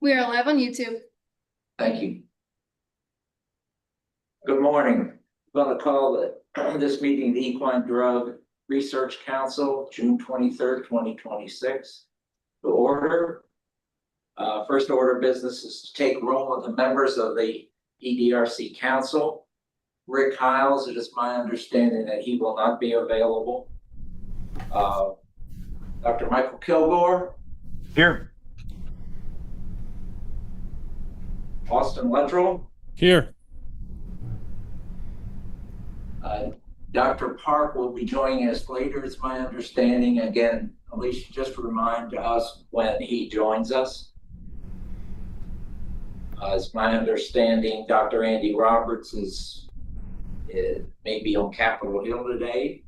We are live on YouTube. Thank you. Good morning. I'm going to call this meeting the Equine Drug Research Council, June 23rd, 2026. To order. First order of business is to take roll of the members of the EDRC Council. Rick Hiles, it is my understanding that he will not be available. Dr. Michael Kilgore. Here. Austin Luttrell. Here. Dr. Park will be joining us later, it's my understanding. Again, Alicia, just remind us when he joins us. It's my understanding Dr. Andy Roberts is maybe on Capitol Hill today.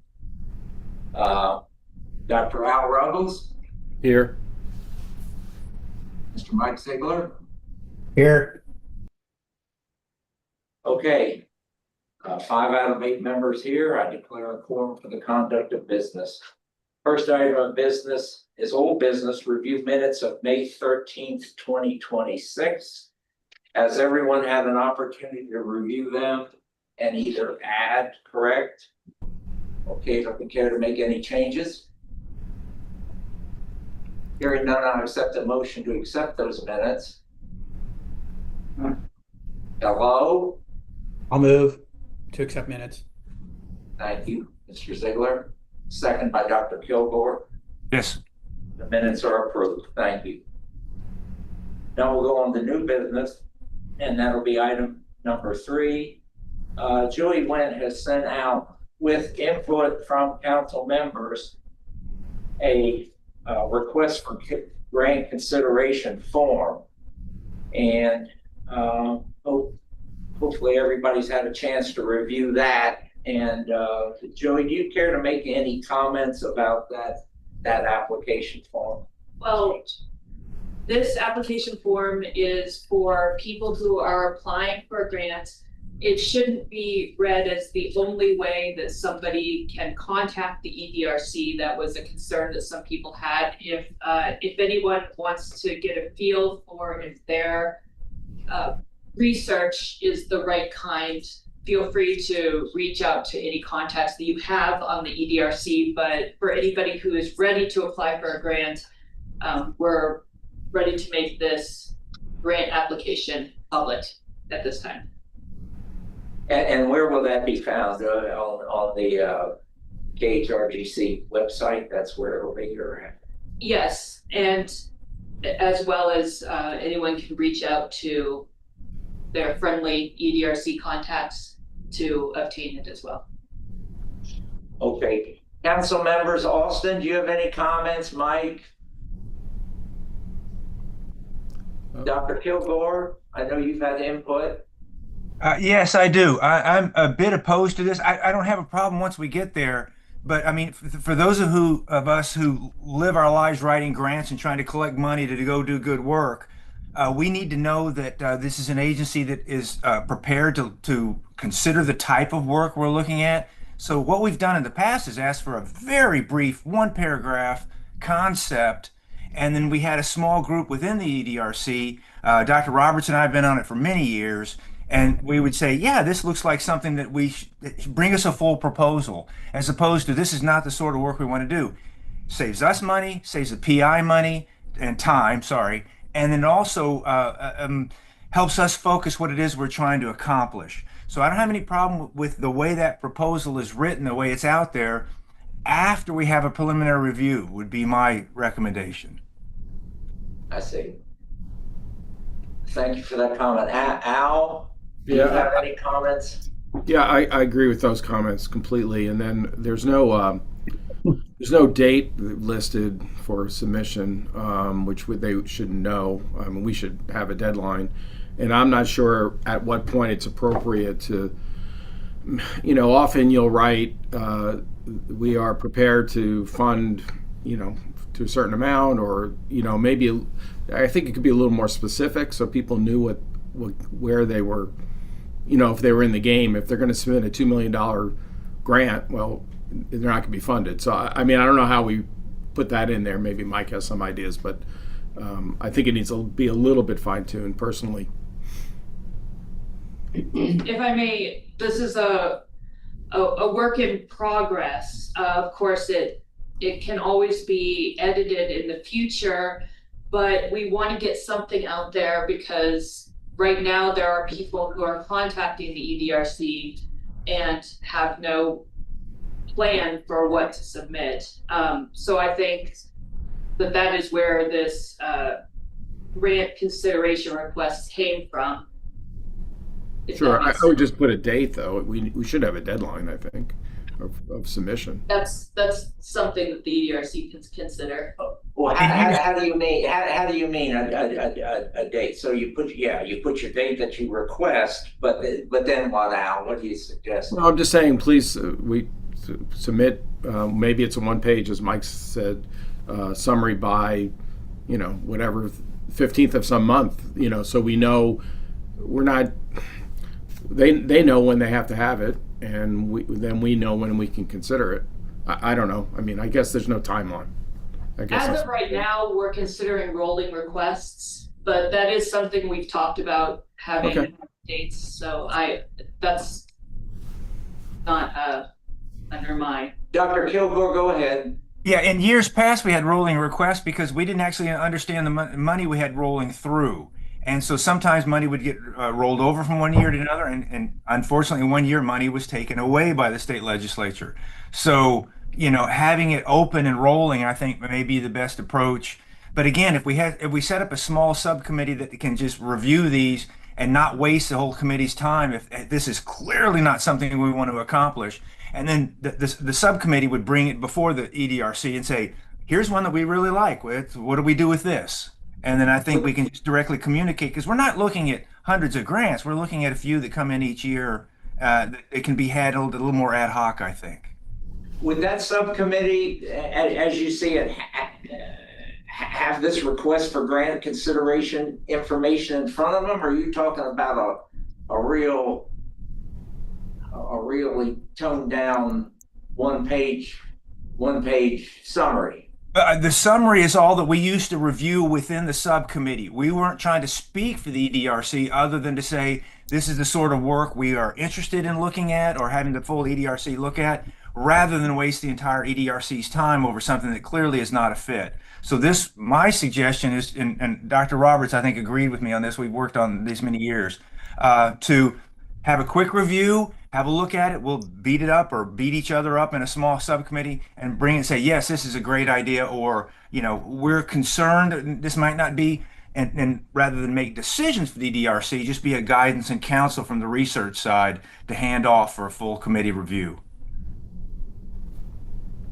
Dr. Al Ruggles. Here. Mr. Mike Ziegler. Here. Okay. 5 out of 8 members here. I declare a quorum for the conduct of business. First item of business is old business review minutes of May 13th, 2026. Has everyone had an opportunity to review them and either add, correct? Okay, don't care to make any changes. Hearing none, I accept a motion to accept those minutes. Hello? I'll move to accept minutes. Thank you, Mr. Ziegler. Second by Dr. Kilgore. Yes. The minutes are approved. Thank you. Now we'll go on to new business, and that'll be item number 3. Julie Went has sent out, with input from council members, a request for grant consideration form. And hopefully everybody's had a chance to review that. And Joey, do you care to make any comments about that application form? Well, this application form is for people who are applying for a grant. It shouldn't be read as the only way that somebody can contact the EDRC. That was a concern that some people had. If anyone wants to get a feel for if their research is the right kind, feel free to reach out to any contacts that you have on the EDRC. But for anybody who is ready to apply for a grant, we're ready to make this grant application public at this time. And where will that be found? On the KHRGC website? That's where it'll be, or? Yes, and as well as anyone can reach out to their friendly EDRC contacts to obtain it as well. Okay. Council members, Austin, do you have any comments? Mike? Dr. Kilgore, I know you've had input. Yes, I do. I'm a bit opposed to this. I don't have a problem once we get there, but I mean, for those of us who live our lives writing grants and trying to collect money to go do good work, we need to know that this is an agency that is prepared to consider the type of work we're looking at. So what we've done in the past is ask for a very brief 1-paragraph concept, and then we had a small group within the EDRC. Dr. Roberts and I have been on it for many years. And we would say, yeah, this looks like something that bring us a full proposal, as opposed to this is not the sort of work we want to do. Saves us money, saves the PI money and time, and then also helps us focus what it is we're trying to accomplish. So I don't have any problem with the way that proposal is written, the way it's out there. After we have a preliminary review would be my recommendation. I see. Thank you for that comment. Al? Do you have any comments? Yeah, I agree with those comments completely. And then there's no date listed for submission, which they should know. I mean, we should have a deadline. And I'm not sure at what point it's appropriate to, often you'll write, we are prepared to fund, to a certain amount, or, maybe I think it could be a little more specific so people knew where they were, if they were in the game. If they're going to submit a $2 million grant, well, they're not going to be funded. So, I mean, I don't know how we put that in there. Maybe Mike has some ideas, but I think it needs to be a little bit fine-tuned personally. If I may, this is a work in progress. Of course, it can always be edited in the future, but we want to get something out there because right now there are people who are contacting the EDRC and have no plan for what to submit. So I think that is where this grant consideration request came from. If Sure, that I makes would sense. just put a date though. We should have a deadline, I think, of submission. That's something that the EDRC can consider. Well, how do you mean, how do you mean a date? So you put your date that you request, but then what, Al? What do you suggest? No, I'm just saying, please, submit, maybe it's a one page, as Mike said, summary by, whatever, 15th of some month, so we know we're not, they know when they have to have it, and then we know when we can consider it. I don't know. I mean, I guess there's no timeline. I guess As of right now, we're considering rolling requests, but that is something we've talked about having Okay. dates. So that's not under my. Dr. Kilgore, go ahead. Yeah, in years past, we had rolling requests because we didn't actually understand the money we had rolling through. And so sometimes money would get rolled over from one year to another. And unfortunately, one year money was taken away by the state legislature. So, having it open and rolling, I think may be the best approach. But again, if we set up a small subcommittee that can just review these and not waste the whole committee's time, if this is clearly not something we want to accomplish, and then the subcommittee would bring it before the EDRC and say, here's one that we really like. What do we do with this? And then I think we can just directly communicate, because we're not looking at hundreds of grants. We're looking at a few that come in each year. It can be handled a little more ad hoc, I think. Would that subcommittee, as you see it, have this request for grant consideration information in front of them? Or are you talking about a really toned down one page summary? The summary is all that we used to review within the subcommittee. We weren't trying to speak for the EDRC other than to say, this is the sort of work we are interested in looking at or having the full EDRC look at, rather than waste the entire EDRC's time over something that clearly is not a fit. So my suggestion is, and Dr. Roberts, I think, agreed with me on this. We've worked on these many years, to have a quick review, have a look at it. We'll beat it up or beat each other up in a small subcommittee and bring it and say, yes, this is a great idea, or, we're concerned this might not be, and rather than make decisions for the DRC, just be a guidance and counsel from the research side to hand off for a full committee review.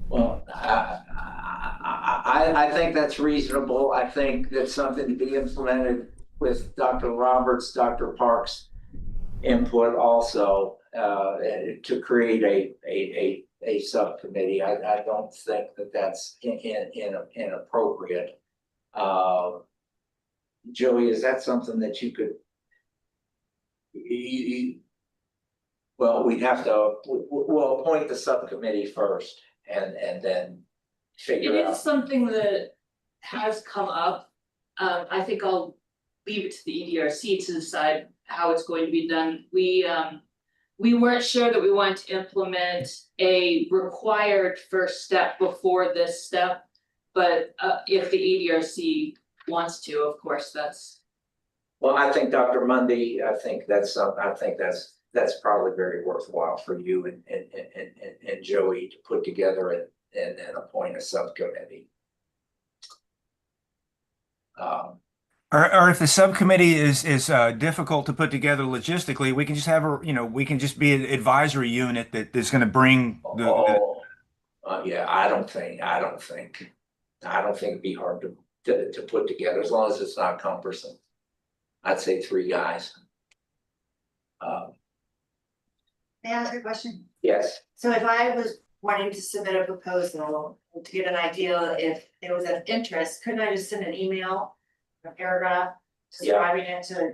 Well, I think that's reasonable. I think that's something to be implemented with Dr. Roberts, Dr. Parks' input also, to create a subcommittee. I don't think that's inappropriate. Joey, is that something that you could? Well, we'll appoint the subcommittee first, and then figure It out. is something that has come up. I think I'll leave it to the EDRC to decide how it's going to be done. We weren't sure that we wanted to implement a required first step before this step, but if the EDRC wants to, of course, that's. Well, I think Dr. Mundy, I think that's probably very worthwhile for you and Joey to put together and appoint a subcommittee. Or if the subcommittee is difficult to put together logistically, we can just have we can just be an advisory unit that is going to bring Yeah, I don't think it'd be hard to put together, as long as it's not cumbersome. I'd say 3 guys. May I ask a question? Yes. So if I was wanting to submit a proposal to get an idea if there was an interest, couldn't I just send an email, a paragraph describing it to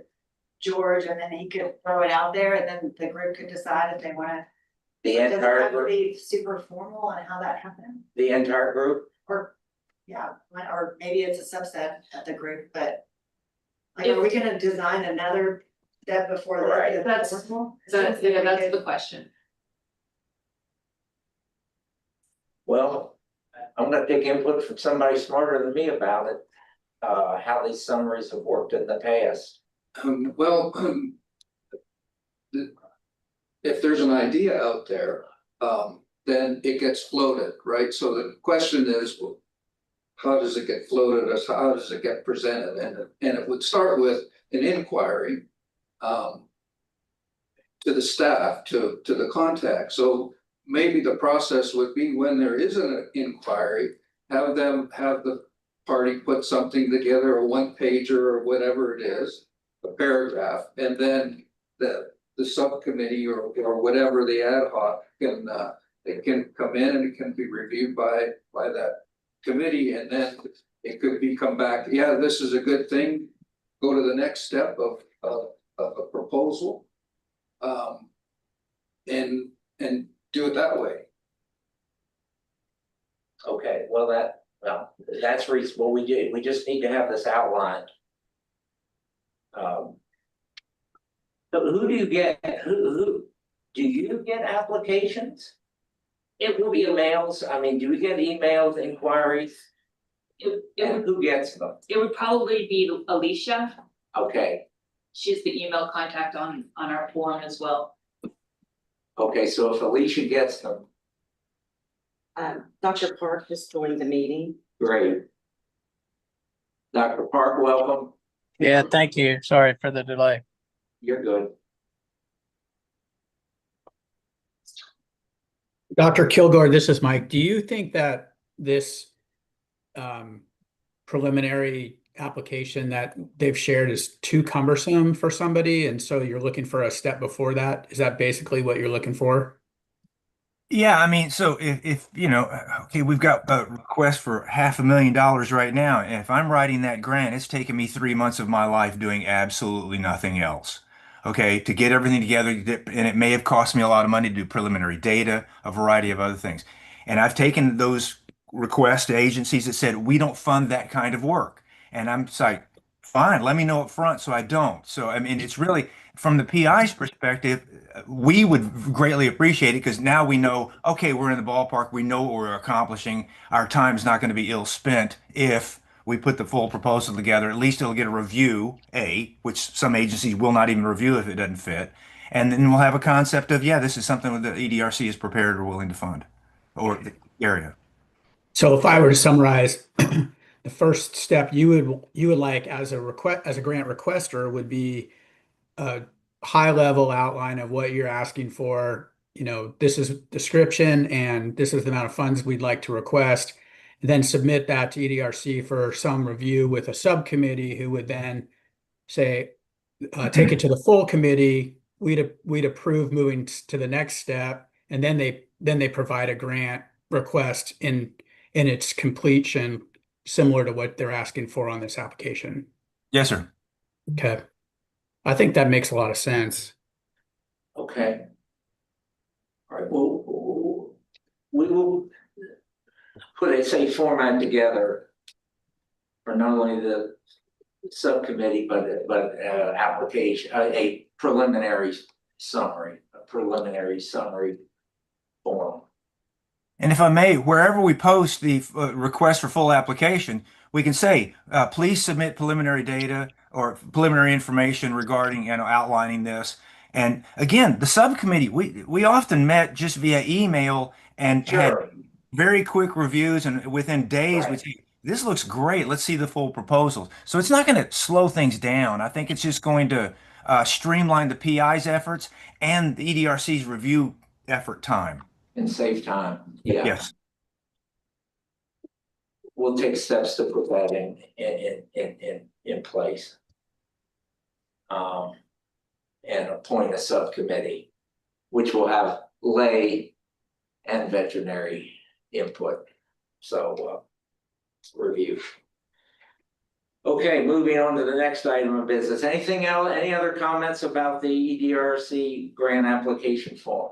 George, and then he could throw it out there, and then the group could decide if they wanna. The Does it entire have to group, be super formal on how that happened? the entire group? Or, yeah, or maybe it's a subset of the group, but. Like, are we gonna design another step before Right. that? That's the question. Well, I'm gonna take input from somebody smarter than me about it, how these summaries have worked in the past. Well, if there's an idea out there, then it gets floated, right? So the question is, well, how does it get floated? Or how does it get presented? And it would start with an inquiry to the staff, to the contact. So maybe the process would be when there is an inquiry, have the party put something together, a one pager or whatever it is, a paragraph, and then the subcommittee or whatever the ad hoc can it can come in and it can be reviewed by that committee, and then it could be come back, yeah, this is a good thing, go to the next step of a proposal. And do it that way. Okay, well, that's reasonable. We just need to have this outlined. So who do you get, who, do you get applications? It will be, Emails, I mean, do we get emails, inquiries, it and who gets them? would probably be Alicia. Okay, She's the email contact on our forum as well. okay, so if Alicia gets them, Dr. Park just joined the meeting. great. Dr. Park, welcome. Yeah, thank you. Sorry for the delay. You're good. Dr. Kilgore, this is Mike. Do you think that this preliminary application that they've shared is too cumbersome for somebody, and so you're looking for a step before that? Is that basically what you're looking for? Yeah, I mean, so if you know, okay, we've got a request for $500,000 right now, and if I'm writing that grant, it's taken me 3 months of my life doing absolutely nothing else. Okay, to get everything together, and it may have cost me a lot of money to do preliminary data, a variety of other things. And I've taken those requests to agencies that said, we don't fund that kind of work. And I'm just like, fine, let me know up front so I don't. So, I mean, it's really, from the PI's perspective, we would greatly appreciate it because now we know, okay, we're in the ballpark. We know what we're accomplishing. Our time's not going to be ill spent if we put the full proposal together. At least it'll get a review, which some agencies will not even review if it doesn't fit. And then we'll have a concept of, yeah, this is something that EDRC is prepared or willing to fund, or the area. So if I were to summarize, the first step you would like as a grant requester would be a high level outline of what you're asking for. You know, this is description and this is the amount of funds we'd like to request. And then submit that to EDRC for some review with a subcommittee who would then say, take it to the full committee. We'd approve moving to the next step, and then they provide a grant request in its completion, similar to what they're asking for on this application. Yes, sir. Okay. I think that makes a lot of sense. Okay. All right, well, we will put a format together for not only the subcommittee, but application, a preliminary summary form. And if I may, wherever we post the request for full application, we can say, please submit preliminary data or preliminary information regarding, outlining this. And again, the subcommittee, we often met just via email and had very quick reviews, and within days we'd say, this looks great. Let's see the full proposals. So it's not going to slow things down. I think it's just going to streamline the PI's efforts and the EDRC's review effort time. And save time, yeah. Yes. We'll take steps to put that in place. And appoint a subcommittee, which will have lay and veterinary input. So, review. Okay, moving on to the next item of business. Anything else? Any other comments about the EDRC grant application form?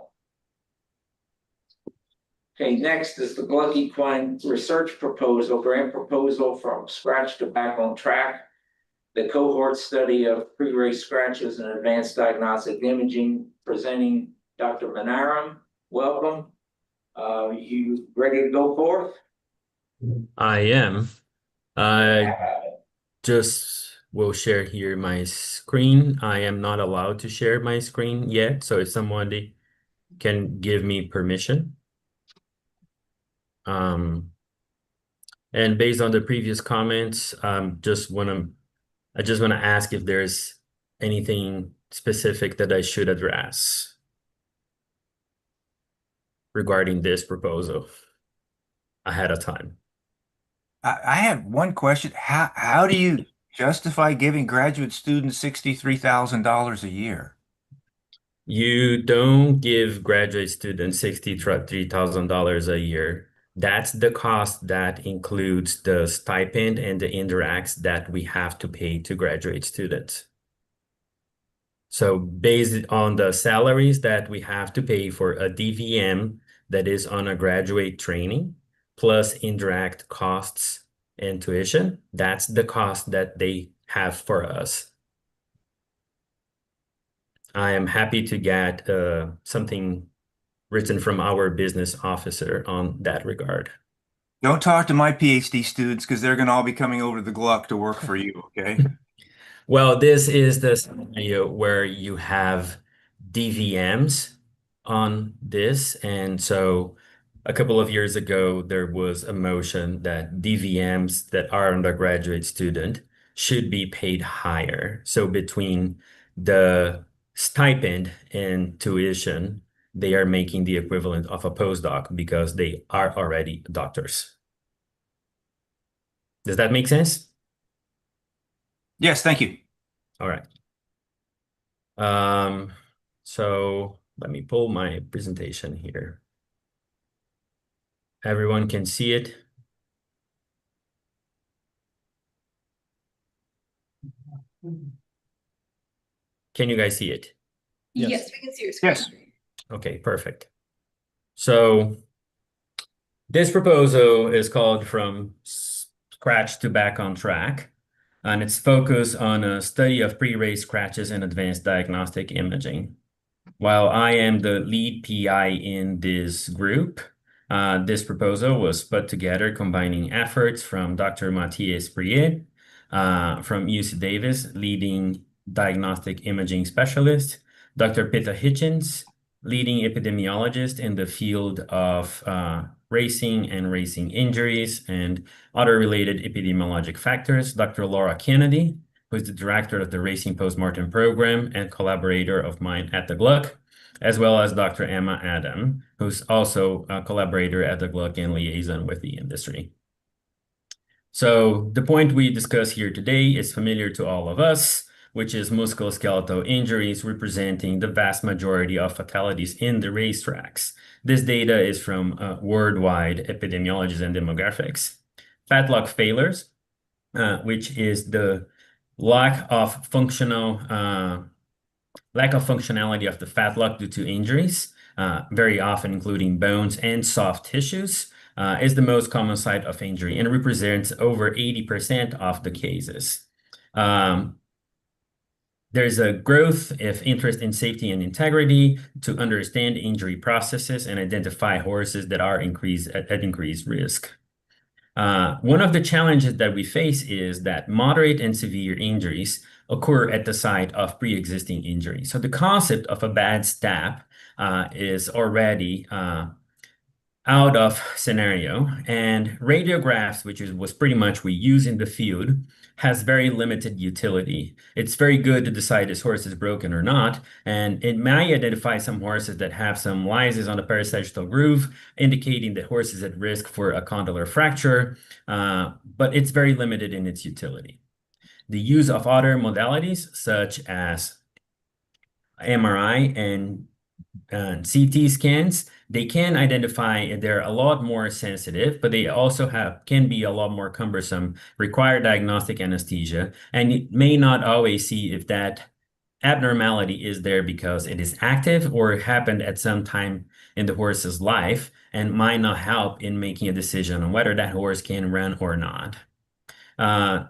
Okay, next is the Gluck Equine Research Proposal, grant proposal from scratch to back on track. The cohort study of pre-race scratches and advanced diagnostic imaging, presenting Dr. Manaram. Welcome. You ready to go forth? I am. I just will share here my screen. I am not allowed to share my screen yet, so if somebody can give me permission. And based on the previous comments, I just want to ask if there's anything specific that I should address regarding this proposal ahead of time. I have one question. How do you justify giving graduate students $63,000 a year? You don't give graduate students $63,000 a year. That's the cost that includes the stipend and the indirects that we have to pay to graduate students. So based on the salaries that we have to pay for a DVM that is on a graduate training, plus indirect costs and tuition, that's the cost that they have for us. I am happy to get something written from our business officer on that regard. Don't talk to my PhD students because they're going to all be coming over to the Gluck to work for you, okay? Well, this is the scenario where you have DVMs on this. And so a couple of years ago, there was a motion that DVMs that are undergraduate student should be paid higher. So between the stipend and tuition, they are making the equivalent of a postdoc because they are already doctors. Does that make sense? Yes, thank you. All right. So let me pull my presentation here. Everyone can see it. Can you guys see it? Yes, we can see your screen. Yes. Okay, perfect. So this proposal is called From Scratch to Back on Track, and it's focused on a study of pre-race scratches and advanced diagnostic imaging. While I am the lead PI in this group, this proposal was put together combining efforts from Dr. Matthias Priet from UC Davis, leading diagnostic imaging specialist, Dr. Pitta Hitchens, leading epidemiologist in the field of racing and racing injuries and other related epidemiologic factors, Dr. Laura Kennedy, who is the director of the Racing Postmortem Program and collaborator of mine at the Gluck, as well as Dr. Emma Adam, who's also a collaborator at the Gluck and liaison with the industry. So the point we discuss here today is familiar to all of us, which is musculoskeletal injuries representing the vast majority of fatalities in the racetracks. This data is from worldwide epidemiology and demographics. Fatlock failures, which is the lack of functionality of the fatlock due to injuries, very often including bones and soft tissues, is the most common site of injury and represents over 80% of the cases. There's a growth of interest in safety and integrity to understand injury processes and identify horses that are at increased risk. One of the challenges that we face is that moderate and severe injuries occur at the site of pre-existing injury. So the concept of a bad stab is already out of scenario, and radiographs, which was pretty much we use in the field, has very limited utility. It's very good to decide this horse is broken or not, and it may identify some horses that have some lysis on the parasagittal groove, indicating that horse is at risk for a condylar fracture, but it's very limited in its utility. The use of other modalities, such as MRI and CT scans, they can identify, they're a lot more sensitive, but they also can be a lot more cumbersome, require diagnostic anesthesia, and you may not always see if that abnormality is there because it is active or happened at some time in the horse's life and might not help in making a decision on whether that horse can run or not.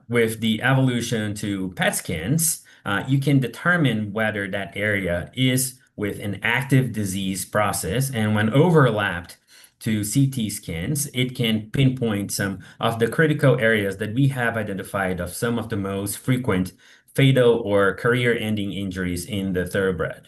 With the evolution to PET scans, you can determine whether that area is with an active disease process, and when overlapped to CT scans, it can pinpoint some of the critical areas that we have identified of some of the most frequent fatal or career-ending injuries in the thoroughbred.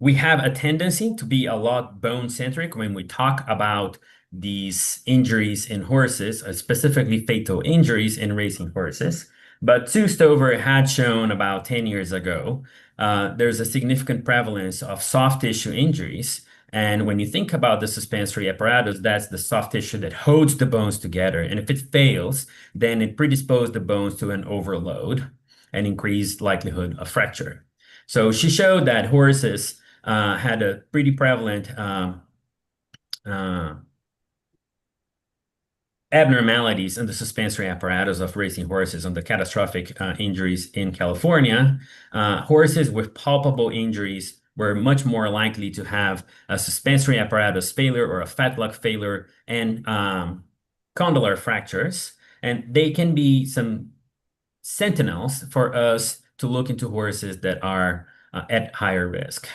We have a tendency to be a lot bone-centric when we talk about these injuries in horses, specifically fatal injuries in racing horses. But Sue Stover had shown about 10 years ago, there's a significant prevalence of soft tissue injuries. And when you think about the suspensory apparatus, that's the soft tissue that holds the bones together. And if it fails, then it predisposes the bones to an overload and increased likelihood of fracture. So she showed that horses had a pretty prevalent abnormalities in the suspensory apparatus of racing horses on the catastrophic injuries in California. Horses with palpable injuries were much more likely to have a suspensory apparatus failure or a fetlock failure and condylar fractures. And they can be some sentinels for us to look into horses that are at higher risk.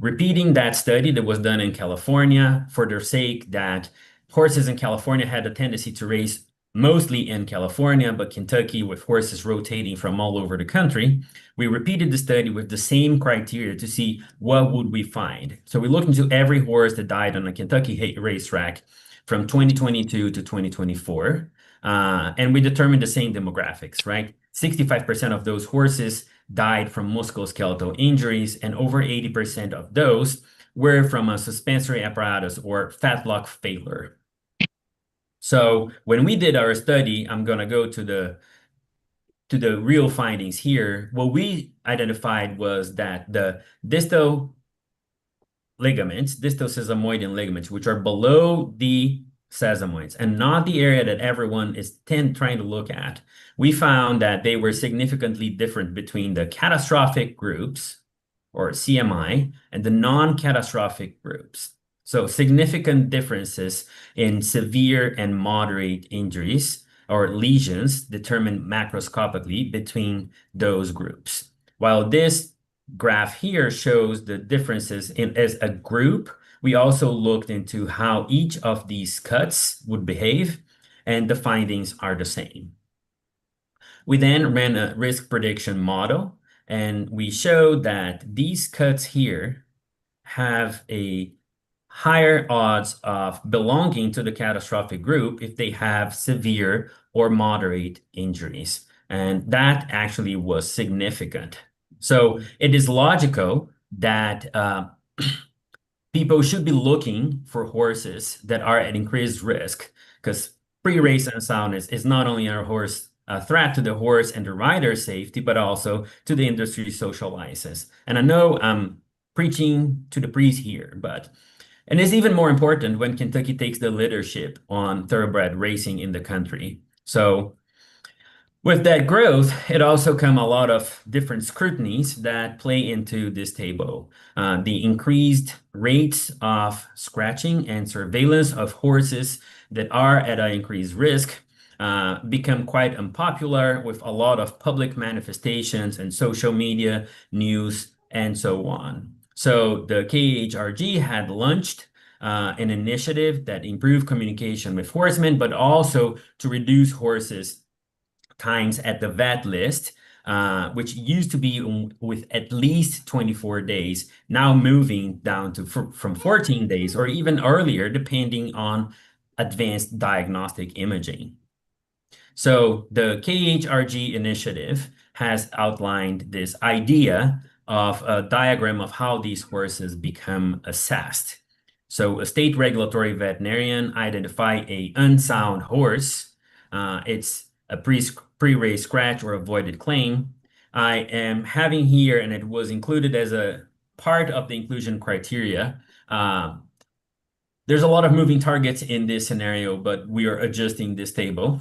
Repeating that study that was done in California for their sake that horses in California had a tendency to race mostly in California, but Kentucky with horses rotating from all over the country, we repeated the study with the same criteria to see what would we find. So we looked into every horse that died on a Kentucky racetrack from 2022 to 2024. And we determined the same demographics, right? 65% of those horses died from musculoskeletal injuries, and over 80% of those were from a suspensory apparatus or fetlock failure. So when we did our study, I'm going to go to the real findings here. What we identified was that the distal ligaments, distal sesamoid ligaments, which are below the sesamoids and not the area that everyone is trying to look at, we found that they were significantly different between the catastrophic groups, or CMI, and the non-catastrophic groups. So significant differences in severe and moderate injuries or lesions determined macroscopically between those groups. While this graph here shows the differences as a group, we also looked into how each of these cuts would behave, and the findings are the same. We then ran a risk prediction model, and we showed that these cuts here have a higher odds of belonging to the catastrophic group if they have severe or moderate injuries. And that actually was significant. So it is logical that people should be looking for horses that are at increased risk, because pre-race unsoundness is not only a threat to the horse and the rider's safety, but also to the industry's social license. And I know I'm preaching to the priest here, and it's even more important when Kentucky takes the leadership on thoroughbred racing in the country. So with that growth, it also come a lot of different scrutinies that play into this table. The increased rates of scratching and surveillance of horses that are at an increased risk become quite unpopular with a lot of public manifestations and social media, news, and so on. So the KHRG had launched an initiative that improved communication with horsemen, but also to reduce horses' times at the vet list, which used to be with at least 24 days, now moving down to from 14 days or even earlier, depending on advanced diagnostic imaging. So the KHRG initiative has outlined this idea of a diagram of how these horses become assessed. So a state regulatory veterinarian identify a unsound horse. It's a pre-race scratch or avoided claim. I am having here, and it was included as a part of the inclusion criteria. There's a lot of moving targets in this scenario, but we are adjusting this table.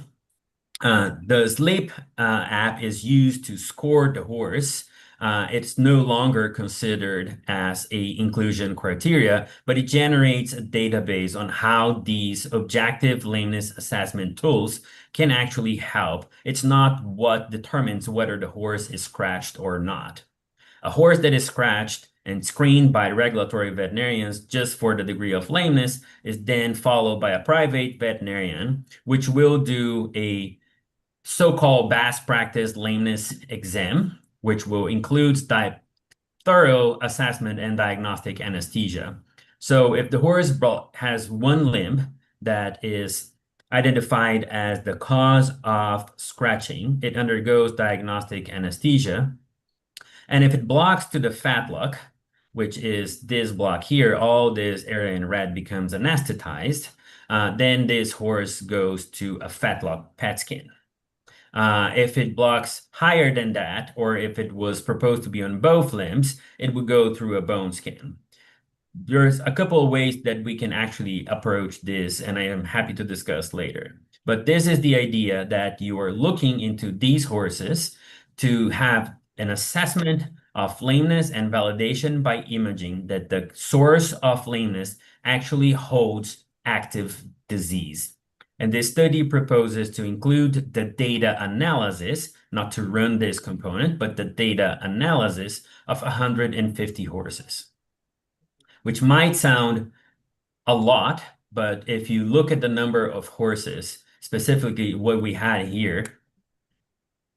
The Sleep app is used to score the horse. It's no longer considered as a inclusion criteria, but it generates a database on how these objective lameness assessment tools can actually help. It's not what determines whether the horse is scratched or not. A horse that is scratched and screened by regulatory veterinarians just for the degree of lameness is then followed by a private veterinarian, which will do a so-called best practice lameness exam, which will include thorough assessment and diagnostic anesthesia. So if the horse has one limb that is identified as the cause of scratching, it undergoes diagnostic anesthesia. And if it blocks to the fatlock, which is this block here, all this area in red becomes anesthetized, then this horse goes to a fatlock PET scan. If it blocks higher than that, or if it was proposed to be on both limbs, it would go through a bone scan. There's a couple of ways that we can actually approach this, and I am happy to discuss later. But this is the idea that you are looking into these horses to have an assessment of lameness and validation by imaging that the source of lameness actually holds active disease. And this study proposes to include the data analysis, not to run this component, but the data analysis of 150 horses, which might sound a lot, but if you look at the number of horses, specifically what we had here,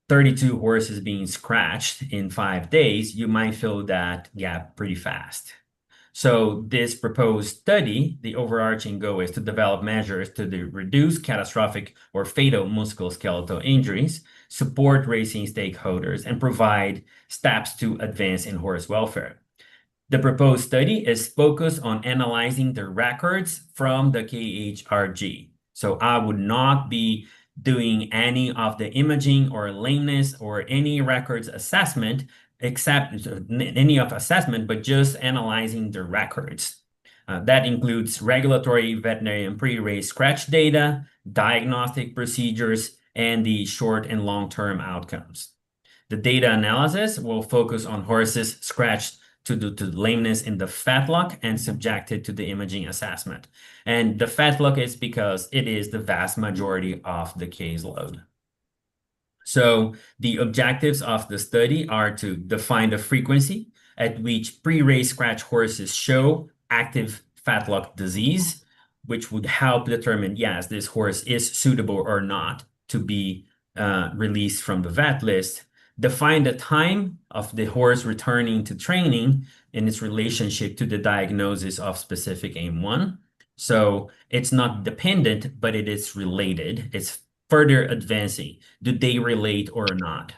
32 horses being scratched in 5 days, you might fill that gap pretty fast. So this proposed study, the overarching goal is to develop measures to reduce catastrophic or fatal musculoskeletal injuries, support racing stakeholders, and provide steps to advance in horse welfare. The proposed study is focused on analyzing the records from the KHRG. So I would not be doing any of the imaging or lameness or any records assessment except any of assessment, but just analyzing the records. That includes regulatory veterinarian pre-race scratch data, diagnostic procedures, and the short and long-term outcomes. The data analysis will focus on horses scratched to lameness in the fatlock and subjected to the imaging assessment. And the fatlock is because it is the vast majority of the caseload. So the objectives of the study are to define the frequency at which pre-race scratch horses show active fatlock disease, which would help determine, yes, this horse is suitable or not to be released from the vet list. Define the time of the horse returning to training in its relationship to the diagnosis of specific AIM-1. So it's not dependent, but it is related. It's further advancing. Do they relate or not?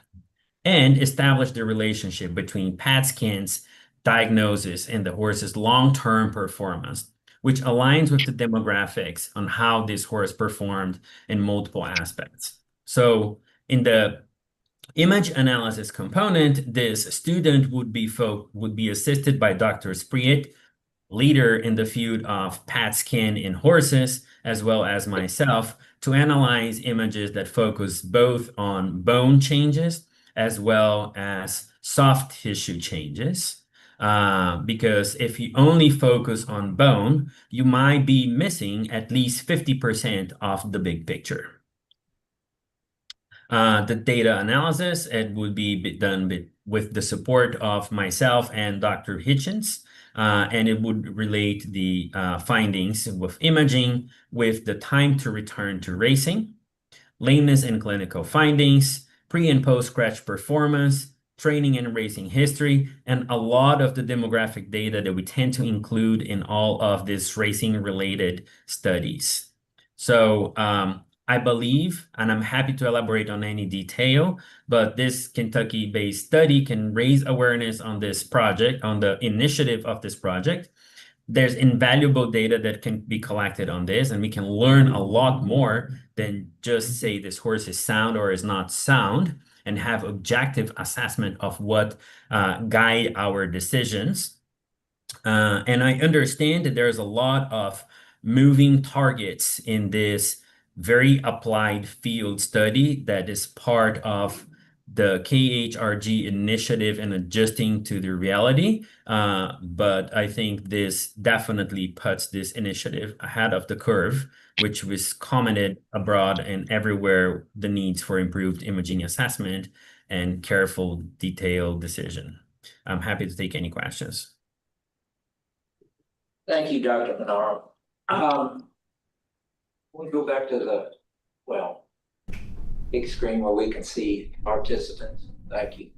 And establish the relationship between PET scans, diagnosis, and the horse's long-term performance, which aligns with the demographics on how this horse performed in multiple aspects. So in the image analysis component, this student would be assisted by Dr. Spriet, leader in the field of PET scan in horses, as well as myself, to analyze images that focus both on bone changes as well as soft tissue changes. Because if you only focus on bone, you might be missing at least 50% of the big picture. The data analysis, it would be done with the support of myself and Dr. Hitchens, and it would relate the findings with imaging, with the time to return to racing, lameness and clinical findings, pre and post scratch performance, training and racing history, and a lot of the demographic data that we tend to include in all of these racing related studies. So I believe, and I'm happy to elaborate on any detail, but this Kentucky-based study can raise awareness on this project, on the initiative of this project. There's invaluable data that can be collected on this, and we can learn a lot more than just say this horse is sound or is not sound, and have objective assessment of what guide our decisions. And I understand that there's a lot of moving targets in this very applied field study that is part of the KHRG initiative and adjusting to the reality. But I think this definitely puts this initiative ahead of the curve, which was commented abroad and everywhere, the needs for improved imaging assessment and careful, detailed decision. I'm happy to take any questions. Thank you, Dr. Monaro. We'll go back to the, well, big screen where we can see participants. Thank you.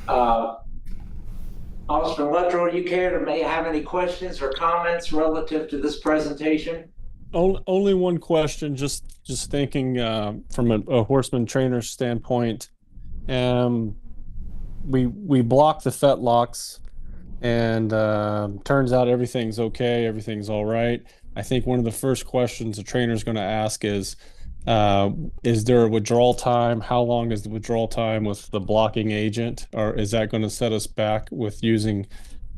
Austin Luttrell, you care to may have any questions or comments relative to this presentation? Only one question, just thinking from a horseman trainer standpoint. We block the fetlocks and turns out everything's okay, everything's all right. I think one of the first questions a trainer is going to ask is there a withdrawal time? How long is the withdrawal time with the blocking agent? Or is that going to set us back with using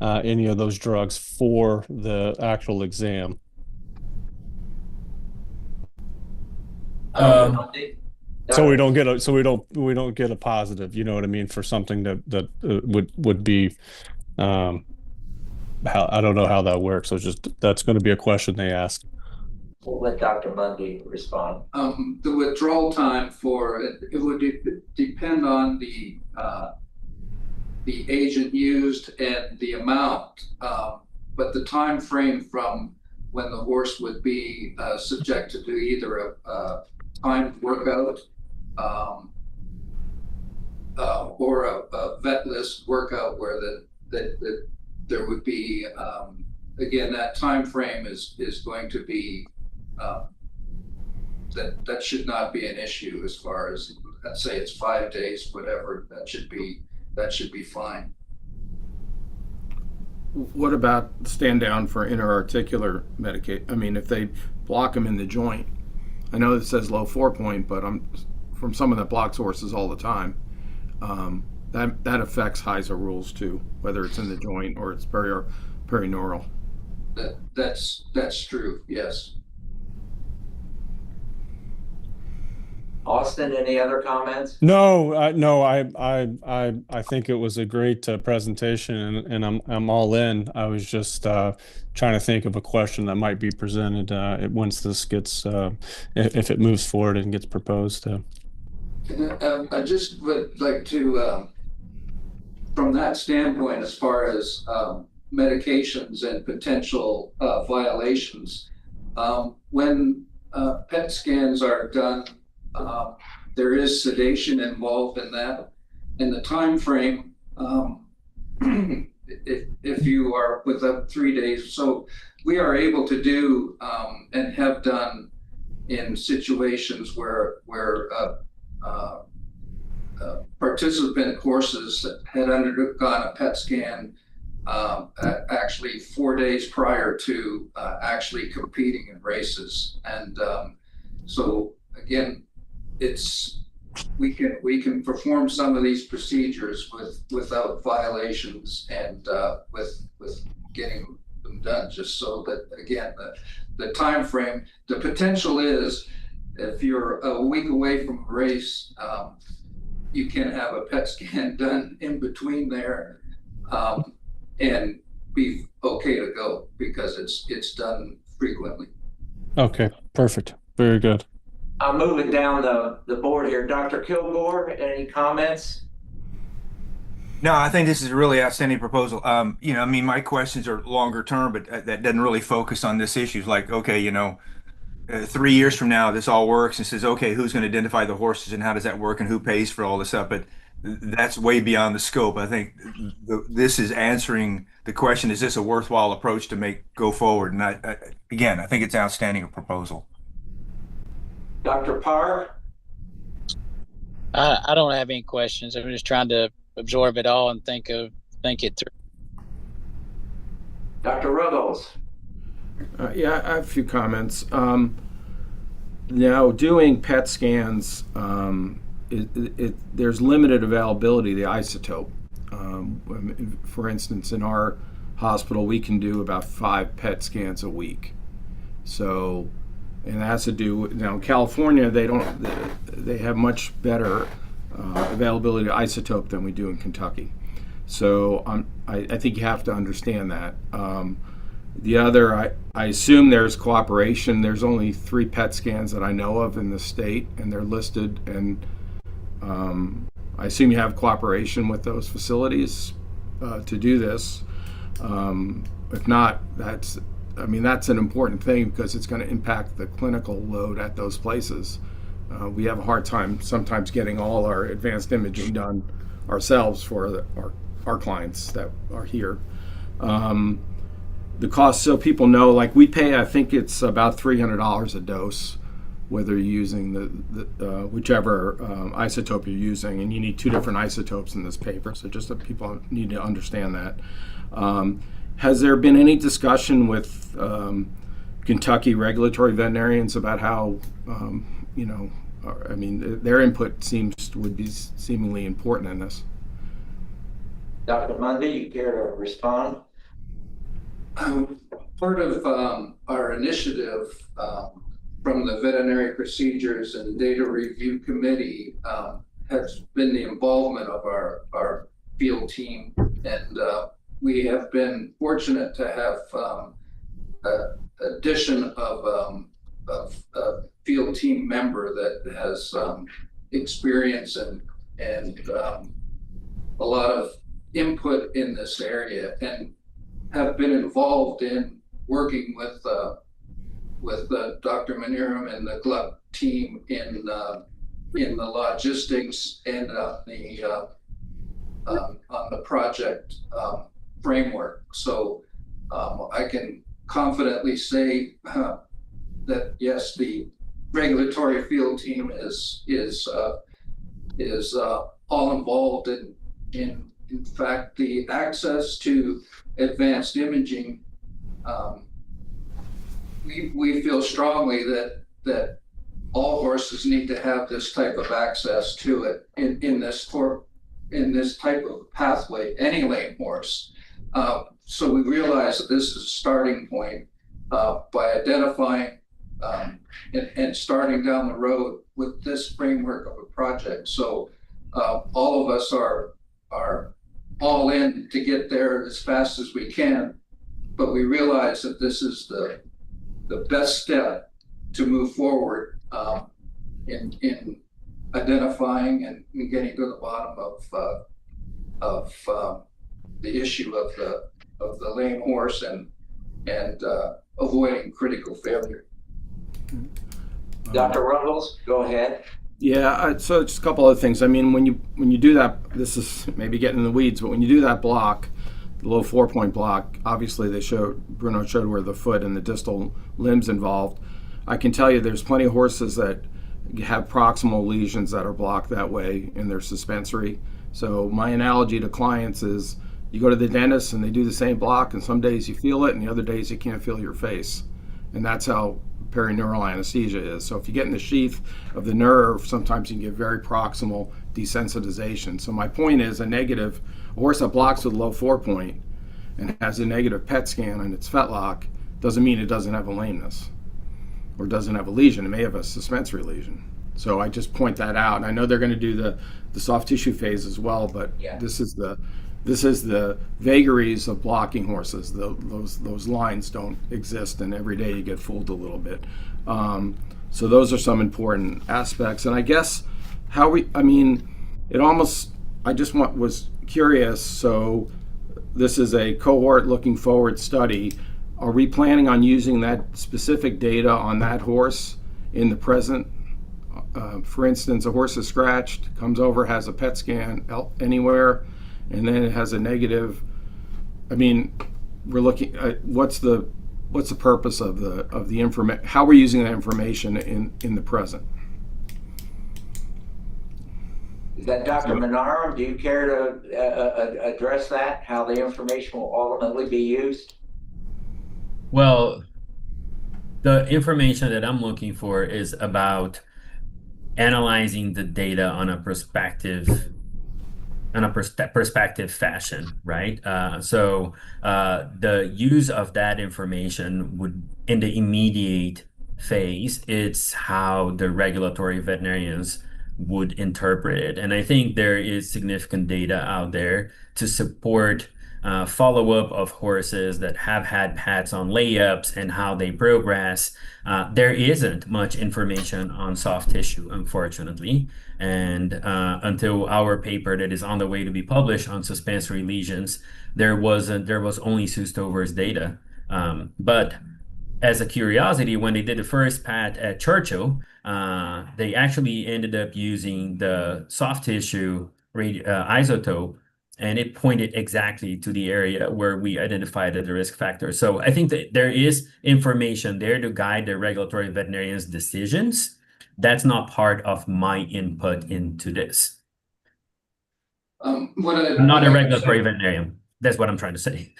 any of those drugs for the actual exam? So we don't get a positive, you know what I mean, for something that would be how, I don't know how that works. So that's going to be a question they ask. We'll let Dr. Mundy respond. The withdrawal time for it would depend on the agent used and the amount, but the time frame from when the horse would be subjected to either a timed workout or a vet list workout where there would be again, that time frame is going to be that should not be an issue as far as, let's say it's 5 days, whatever, that should be fine. What about stand down for interarticular medication? I mean, if they block them in the joint, I know it says low 4-point, but I'm from someone that blocks horses all the time. That affects HISA rules too, whether it's in the joint or it's perineural. That's true. Yes. Austin, any other comments? No. I think it was a great presentation, and I'm all in. I was just trying to think of a question that might be presented once this gets, if it moves forward and gets proposed. I just would like to, from that standpoint, as far as medications and potential violations, when PET scans are done, there is sedation involved in that. In the time frame, if you are within 3 days, so we are able to do and have done in situations where participant horses had undergone a PET scan actually 4 days prior to actually competing in races, and so again, we can perform some of these procedures without violations and with getting them done, just so that again the time frame, the potential is if you're a week away from a race, you can have a PET scan done in between there and be okay to go because it's done frequently. Okay, perfect. Very good. I'm moving down the board here. Dr. Kilgore, any comments? No, I think this is a really outstanding proposal. You know, I mean, my questions are longer term, but that doesn't really focus on this issue. It's like, okay, you know, 3 years from now, this all works and says, okay, who's going to identify the horses and how does that work and who pays for all this stuff? But that's way beyond the scope. I think this is answering the question, is this a worthwhile approach to go forward? And again, I think it's an outstanding proposal. Dr. Parr? I don't have any questions. I'm just trying to absorb it all and think it through. Dr. Ruggles? Yeah, I have a few comments. Now, doing PET scans, there's limited availability of the isotope. For instance, in our hospital, we can do about 5 PET scans a week. So And it has to do with, now California, they have much better availability of isotope than we do in Kentucky. So I think you have to understand that. The other, I assume there's cooperation. There's only 3 PET scans that I know of in the state, and they're listed. And I assume you have cooperation with those facilities to do this. If not, that's an important thing because it's going to impact the clinical load at those places. We have a hard time sometimes getting all our advanced imaging done ourselves for our clients that are here. The cost, so people know, like we pay, I think it's about $300 a dose, whether you're using the whichever isotope you're using, and you need 2 different isotopes in this paper. So just that people need to understand that. Has there been any discussion with Kentucky regulatory veterinarians about how, their input would be seemingly important in this? Dr. Mundy, you care to respond? Part of our initiative from the Veterinary Procedures and Data Review Committee has been the involvement of our field team, and we have been fortunate to have addition of a field team member that has experience and a lot of input in this area, and have been involved in working with Dr. Maniram and the Gluck team in the logistics and on the project framework. So I can confidently say that yes, the regulatory field team is all involved in fact, the access to advanced imaging. We feel strongly that all horses need to have this type of access to it in this type of pathway, any lame horse. So we realize that this is a starting point by identifying and starting down the road with this framework of a project. So all of us are all in to get there as fast as we can, but we realize that this is the best step to move forward in identifying and getting to the bottom of the issue of the lame horse and avoiding critical failure. Dr. Ruggles, go ahead. Yeah, so just a couple other things. I mean, when you do that, this is maybe getting in the weeds, but when you do that block, the low 4-point block, obviously Bruno showed where the foot and the distal limbs involved. I can tell you there's plenty of horses that have proximal lesions that are blocked that way in their suspensory. So my analogy to clients is you go to the dentist and they do the same block, and some days you feel it and the other days you can't feel your face. And that's how perineural anesthesia is. So if you get in the sheath of the nerve, sometimes you can get very proximal desensitization. So my point is a horse that blocks with a low 4-point and has a negative PET scan on its fetlock doesn't mean it doesn't have a lameness or doesn't have a lesion. It may have a suspensory lesion. So I just point that out. And I know they're going to do the soft tissue phase as well, but Yeah. This is the vagaries of blocking horses. Those lines don't exist, and every day you get fooled a little bit. So those are some important aspects. And I guess was curious. So this is a cohort looking forward study. Are we planning on using that specific data on that horse in the present? For instance, a horse is scratched, comes over, has a PET scan anywhere, and then it has a negative. I mean, we're looking at what's the purpose of the information? How we're using that information in the present? Is that Dr. Maniram? Do you care to address that? How the information will ultimately be used? Well, the information that I'm looking for is about analyzing the data on a perspective fashion, right? So the use of that information would, in the immediate phase, it's how the regulatory veterinarians would interpret it. And I think there is significant data out there to support follow-up of horses that have had pats on layups and how they progress. There isn't much information on soft tissue, unfortunately. And until our paper that is on the way to be published on suspensory lesions, there was only Sustover's data. But as a curiosity, when they did the first pat at Churchill, they actually ended up using the soft tissue isotope, and it pointed exactly to the area where we identified the risk factor. So I think that there is information there to guide the regulatory veterinarians' decisions. That's not part of my input into this. I'm not a regulatory veterinarian. That's what I'm trying to say.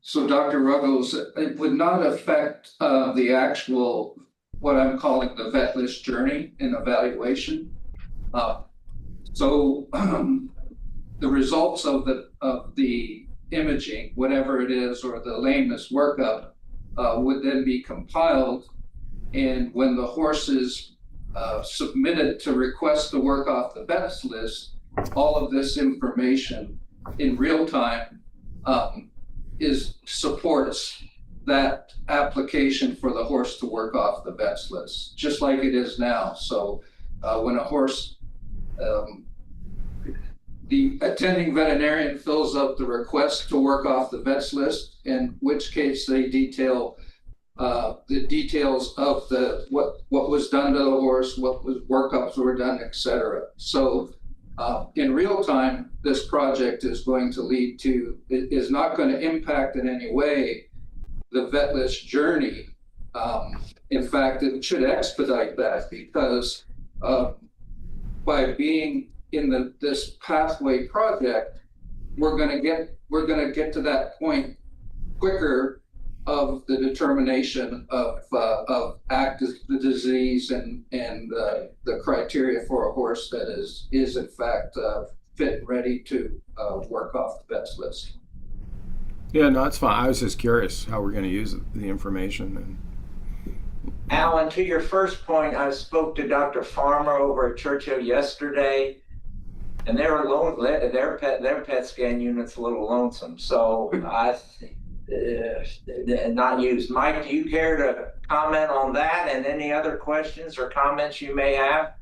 So Dr. Ruggles, it would not affect the actual, what I'm calling the vet list journey in evaluation. The results of the imaging, whatever it is, or the lameness workup, would then be compiled. And when the horse is submitted to request the work off the vet's list, all of this information in real time supports that application for the horse to work off the vet's list, just like it is now. So when a horse, the attending veterinarian fills out the request to work off the vet's list, in which case they detail the details of what was done to the horse, what workups were done, etc. So in real time, this project is going to lead to, it is not going to impact in any way the vet list journey. In fact, it should expedite that, because by being in this pathway project, we're going to get to that point quicker of the determination of active the disease and the criteria for a horse that is in fact fit and ready to work off the vet's list. Yeah, no, it's fine. I was just curious how we're going to use the information. And Alan, to your first point, I spoke to Dr. Farmer over at Churchill yesterday, and their PET scan unit's a little lonesome. So not used. Mike, do you care to comment on that and any other questions or comments you may have?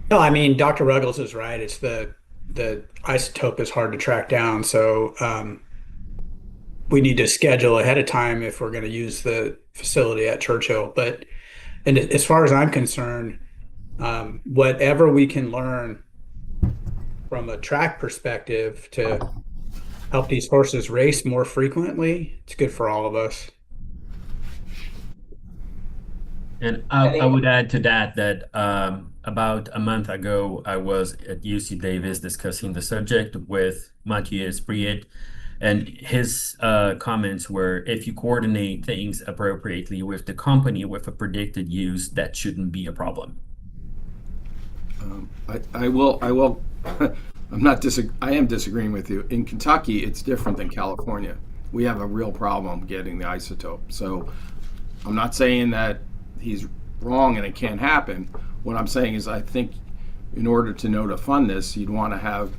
No, I mean, Dr. Ruggles is right. It's the isotope is hard to track down. So we need to schedule ahead of time if we're going to use the facility at Churchill. And as far as I'm concerned, whatever we can learn from a track perspective to help these horses race more frequently, it's good for all of us. And I would add to that about a month ago, I was at UC Davis discussing the subject with Mathieu Espriet, and his comments were, if you coordinate things appropriately with the company with a predicted use, that shouldn't be a problem. I will. I am disagreeing with you. In Kentucky, it's different than California. We have a real problem getting the isotope. So I'm not saying that he's wrong and it can't happen. What I'm saying is I think in order to know to fund this, you'd want to have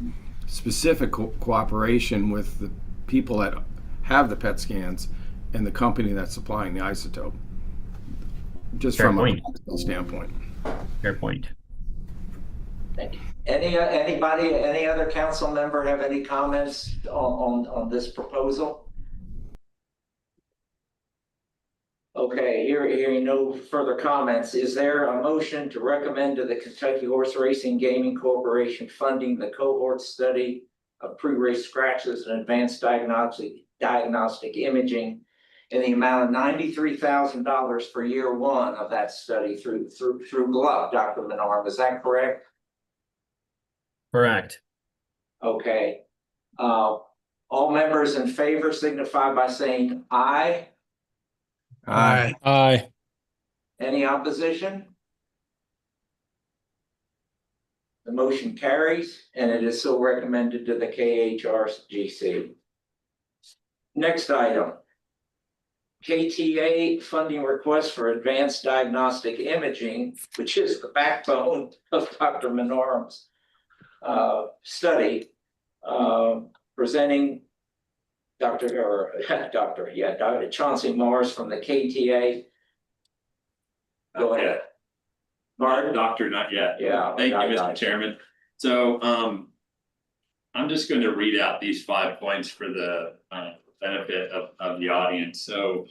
specific cooperation with the people that have the PET scans and the company that's supplying the isotope. Just from a practical standpoint. Fair point. Thank you. Any other council member have any comments on this proposal? Okay, hearing no further comments, is there a motion to recommend to the Kentucky Horse Racing Gaming Corporation funding the cohort study of pre-race scratches and advanced diagnostic imaging in the amount of $93,000 for year one of that study through GLUB, Dr. Menard, is that correct? Correct. Okay. All members in favor signify by saying aye. Aye. Aye. Any opposition? The motion carries, and it is so recommended to the KHRGC. Next item. KTA funding request for advanced diagnostic imaging, which is the backbone of Dr. Minoram's study, presenting Dr. Chauncey Morris from the KTA. Go ahead. Martin? Doctor, not yet. Yeah. Thank you, Mr. Chairman. So I'm just going to read out these 5 points for the benefit of the audience. So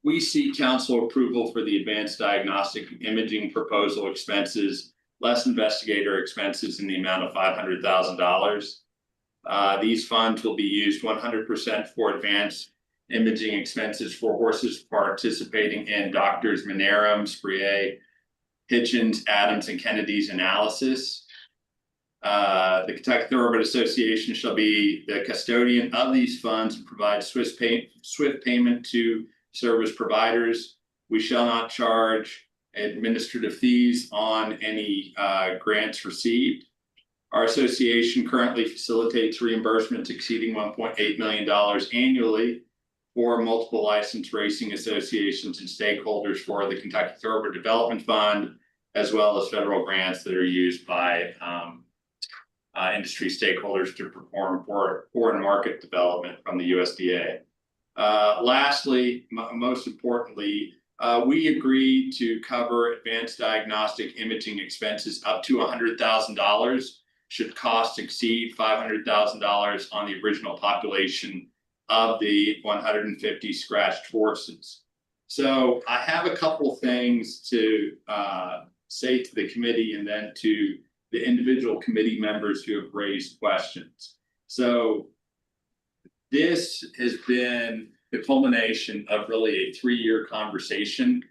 we seek council approval for the advanced diagnostic imaging proposal expenses, less investigator expenses in the amount of $500,000. These funds will be used 100% for advanced imaging expenses for horses participating in Doctors Manaram, Spree, Hitchens, Adams, and Kennedy's analysis. The Kentucky Thoroughbred Association shall be the custodian of these funds and provide swift payment to service providers. We shall not charge administrative fees on any grants received. Our association currently facilitates reimbursements exceeding $1.8 million annually for multiple licensed racing associations and stakeholders for the Kentucky Thoroughbred Development Fund, as well as federal grants that are used by industry stakeholders to perform foreign market development from the USDA. Lastly, most importantly, we agreed to cover advanced diagnostic imaging expenses up to $100,000 should costs exceed $500,000 on the original population of the 150 scratched horses. So I have a couple things to say to the committee and then to the individual committee members who have raised questions. So this has been the culmination of really a 3-year conversation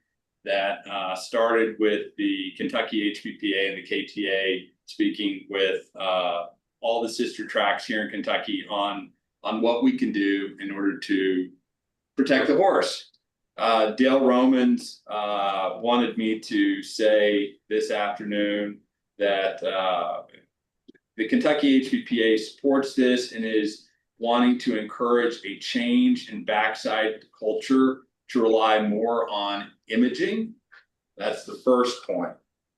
that started with the Kentucky HPPA and the KTA speaking with all the sister tracks here in Kentucky on what we can do in order to protect the horse. Dale Romans wanted me to say this afternoon that the Kentucky HPPA supports this and is wanting to encourage a change in backside culture to rely more on imaging. That's the first point.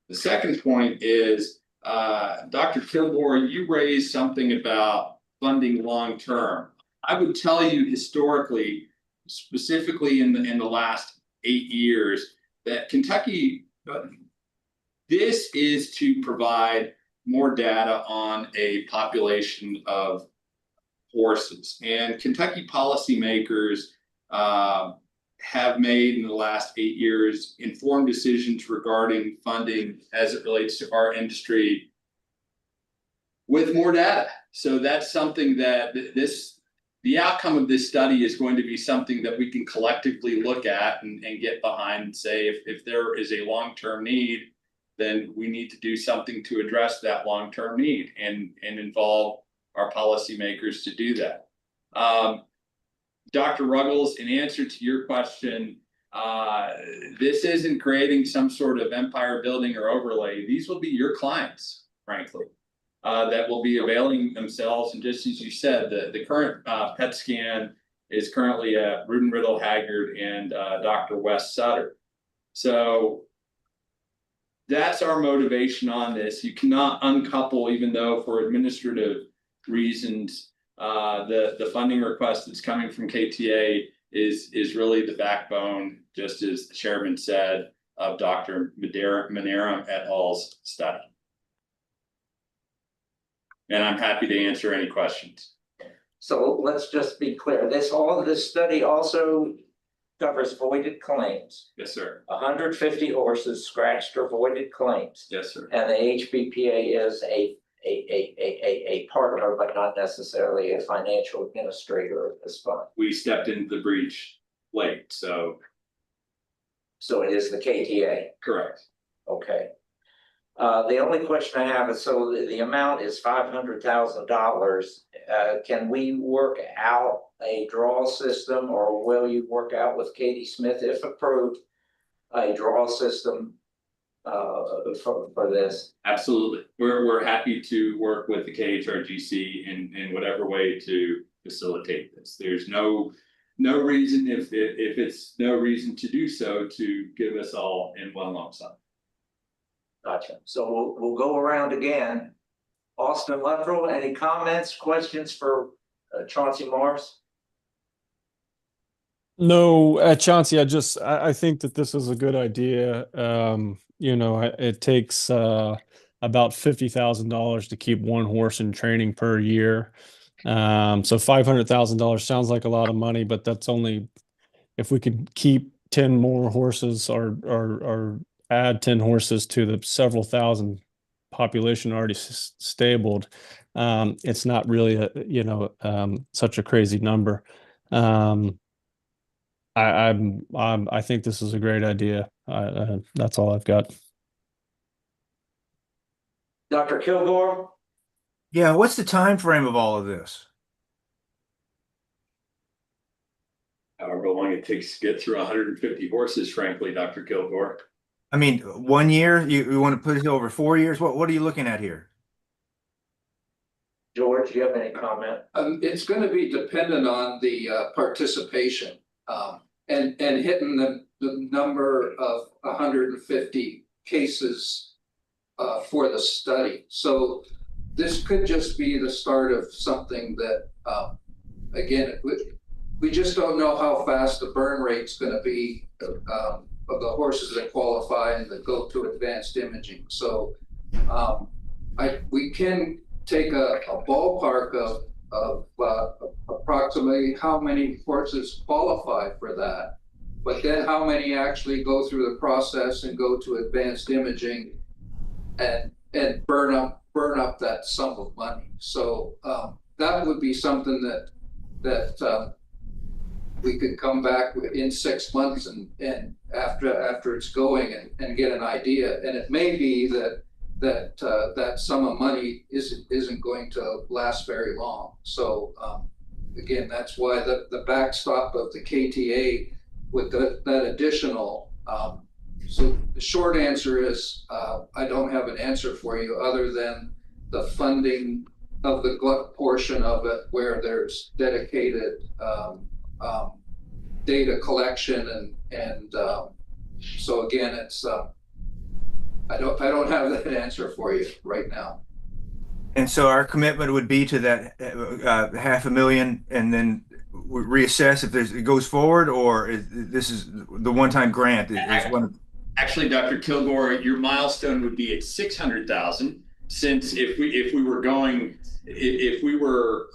The second point is, Dr. Kilgore, you raised something about funding long term. I would tell you historically, specifically in the last 8 years, that Kentucky, this is to provide more data on a population of horses. And Kentucky policymakers have made in the last 8 years informed decisions regarding funding as it relates to our industry with more data. So that's something that the outcome of this study is going to be something that we can collectively look at and get behind and say if there is a long-term need, then we need to do something to address that long-term need and involve our policymakers to do that. Dr. Ruggles, in answer to your question, this isn't creating some sort of empire building or overlay. These will be your clients, frankly, that will be availing themselves. And just as you said, the current PET scan is currently at Rudin Riddle Haggard and Dr. Wes Sutter. So that's our motivation on this. You cannot uncouple, even though for administrative reasons, the funding request that's coming from KTA is really the backbone, just as the chairman said, of Dr. Manaram et al.'s study. And I'm happy to answer any questions. So let's just be clear. All of this study also covers voided claims. Yes, sir. 150 horses scratched or voided claims. Yes, sir. And the HPPA is a partner, but not necessarily a financial administrator of this fund. We stepped into the breach late, so. So it is the KTA. Correct. Okay. The only question I have is, so the amount is $500,000. Can we work out a draw system, or will you work out with Katie Smith, if approved, a draw system for this? Absolutely. We're happy to work with the KHRGC in whatever way to facilitate this. There's no no reason, if it's no reason to do so, to give us all in one lump sum. Gotcha. So we'll go around again. Austin Luttrell, any comments, questions for Chauncey Morris? No, Chauncey, I think that this is a good idea. It takes about $50,000 to keep one horse in training per year. So $500,000 sounds like a lot of money, but that's only if we could keep 10 more horses or add 10 horses to the several thousand population already stabled. It's not really such a crazy number. I think this is a great idea. That's all I've got. Dr. Kilgore? Yeah, what's the time frame of all of this? However long it takes to get through 150 horses, frankly, Dr. Kilgore. I mean, 1 year? You want to put it over 4 years? What are you looking at here? George, do you have any comment? It's going to be dependent on the participation and hitting the number of 150 cases for the study. So this could just be the start of something that, again, we just don't know how fast the burn rate's going to be of the horses that qualify and that go to advanced imaging. So we can take a ballpark of approximately how many horses qualify for that, but then how many actually go through the process and go to advanced imaging and burn up that sum of money. So that would be something that we could come back in 6 months and after it's going and get an idea. And it may be that sum of money isn't going to last very long. So again, that's why the backstop of the KTA with that additional. So the short answer is I don't have an answer for you other than the funding of the glut portion of it, where there's dedicated data collection and so again, it's I don't have that answer for you right now. And so our commitment would be to that $500,000, and then we reassess if it goes forward, or this is the one-time grant. Actually, Dr. Kilgore, your milestone would be at 600,000. Since if we were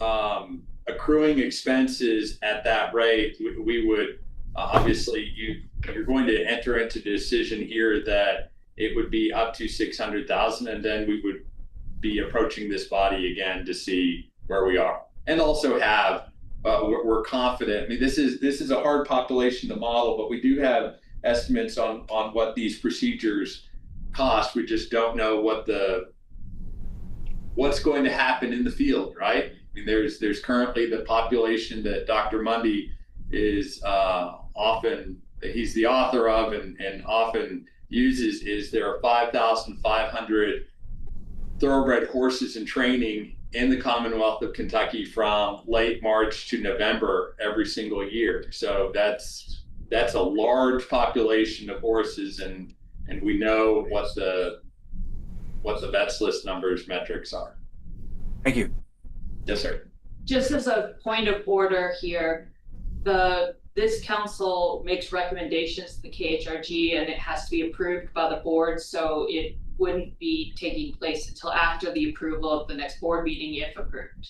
accruing expenses at that rate, we would obviously you're going to enter into the decision here that it would be up to 600,000, and then we would be approaching this body again to see where we are, and also have we're confident. I mean, this is a hard population to model, but we do have estimates on what these procedures cost. We just don't know what's going to happen in the field, right? I mean, there's currently the population that Dr. Mundy is he's the author of and often uses, is there are 5,500 thoroughbred horses in training in the Commonwealth of Kentucky from late March to November every single year. So that's a large population of horses, and we know what the vets list numbers metrics are. Thank you. Yes, sir. Just as a point of order here, this council makes recommendations to the KHRG and it has to be approved by the board. So it wouldn't be taking place until after the approval of the next board meeting, if approved.